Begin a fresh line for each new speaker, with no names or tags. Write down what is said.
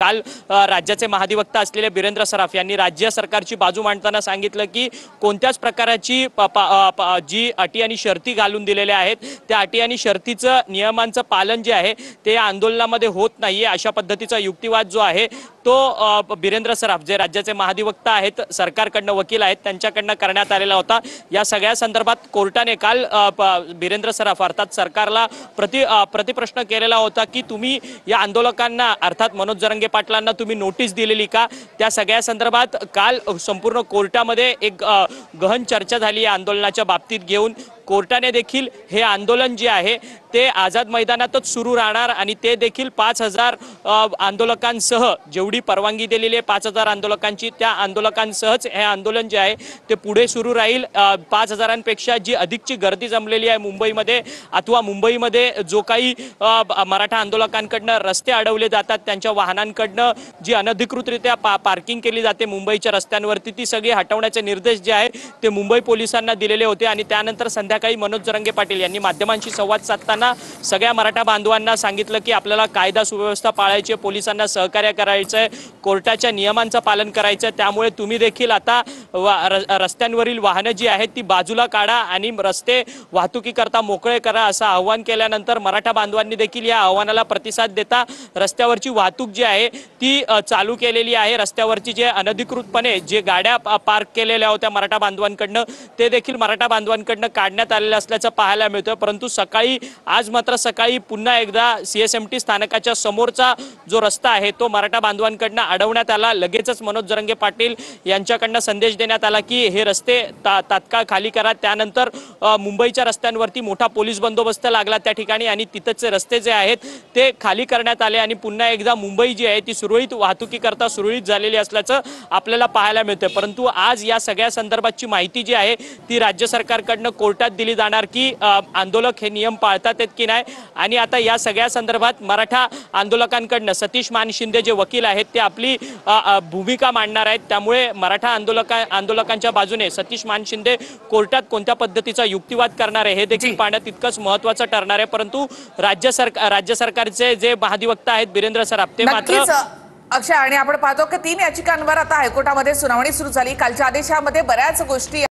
काल राज्याचे महाधिवक्ता असलेले बिरेंद्र सराफ यांनी राज्य सरकारची बाजू मांडताना सांगितलं की कोणत्याच प्रकारची जी अटी आणि शर्ती घालून दिलेल्या आहेत त्या अटी आणि शर्तीचं नियमांचं पालन जे आहे ते या आंदोलनामध्ये होत नाहीये अशा पद्धतीचा युक्तिवाद जो आहे तो बिरेंद्र सराफ जे राज्याचे महाधिवक्ता आहेत सरकारकडनं वकील आहेत त्यांच्याकडनं करण्यात आलेला होता। या सगळ्या संदर्भात कोर्टाने काल बिरेंद्र सराफ अर्थात सरकारला प्रतिप्रश्न केलेला होता की तुम्ही या आंदोलकांना अर्थात मनोज जरांगे पाटलांना तुम्ही नोटीस दिलेली का। त्या सगळ्या संदर्भात काल संपूर्ण कोर्टामध्ये एक गहन चर्चा झाली या आंदोलनाच्या बाबतीत घेऊन। कोर्टाने देखील हे आंदोलन जे आहे ते आझाद मैदानातच सुरू राहणार आणि ते देखील 5000 आंदोलकांसह जेवढी परवानगी दिलेली आहे 5000 आंदोलकांची त्या आंदोलकांसहच हे आंदोलन जे आहे ते पुढे सुरू राहील। 5000पेक्षा जी अधिकची गर्दी जमलेली आहे मुंबईमध्ये अथवा मुंबईमध्ये जो काही मराठा आंदोलकांकडनं रस्ते अडवले जातात त्यांच्या वाहनांकडनं जी अनधिकृतरित्या पार्किंग केली जाते मुंबईच्या रस्त्यांवरती ती सगळी हटवण्याचे निर्देश जे आहे ते मुंबई पोलिसांना दिलेले होते आणि त्यानंतर संध्याकाळी मनोज जरांगे पाटील यांनी माध्यमांशी संवाद साधताना सगळ्या मराठा बांधवांना सांगितलं की आपल्याला कायदा सुव्यवस्था पाळायची, पोलिसांना सहकार्य करायचंय, कोर्टाच्या नियमांचं पालन करायचं, त्यामुळे तुम्ही देखील आता रस्त्यांवरील वाहनं जी आहेत ती बाजूला काढा आणि रस्ते वाहतुकीकरता मोकळे करा असं आवाहन केल्यानंतर मराठा बांधवांनी देखील या आव्हानाला प्रतिसाद देता रस्त्यावरची वाहतूक जी आहे ती चालू केलेली आहे। रस्त्यावरची जे अनधिकृतपणे जे गाड्या पार्क केलेल्या होत्या मराठा बांधवांकडनं ते देखील मराठा बांधवांकडनं काढण्यात आलेलं असल्याचं पाहायला मिळतं। परंतु सकाळी आज मात्र सकाळी पुन्हा एकदा CSMT स्थानकाच्या समोरचा जो रस्ता आहे तो मराठा बांधवांकडनं अडवण्यात आला। लगेचच मनोज जरांगे पाटील यांच्याकडनं संदेश देण्यात आला की हे रस्ते तात्काळ खाली करा। त्यानंतर मुंबईच्या रस्त्यांवरती मोठा पोलीस बंदोबस्त लागला त्या ठिकाणी आणि तिथचे रस्ते जे आहेत ते खाली करण्यात आले आणि पुन्हा एकदा मुंबई जी आहे ती सुरळीत वाहतुकीकरता सुरळीत झालेली असल्याचं आपल्याला पाहायला मिळतं। परंतु आज या सगळ्या संदर्भाची माहिती जी आहे ती राज्य सरकारकडनं कोर्टात दिली जाणार की आंदोलक हे नियम पाळतात की नाही आणि आता या सगळ्या संदर्भात मराठा आंदोलकांकडनं सतीश मान शिंदे जे वकील आहेत ते आपली भूमिका मांडणार आहेत। त्यामुळे मराठा आंदोलकांच्या बाजूने सतीश मान शिंदे कोर्टात कोणत्या पद्धतीचा युक्तिवाद करणार आहे हे देखील पाहण्यात तितकंच महत्त्वाचं ठरणार आहे। परंतु राज्य सरकारचे जे महाधिवक्ता आहेत बिरेंद्र सराफ ते मात्र
अक्षय आणि आपण पाहतो की 3 याचिकांवर आता हायकोर्टामध्ये सुनावणी सुरू झाली। कालच्या आदेशामध्ये बऱ्याच गोष्टी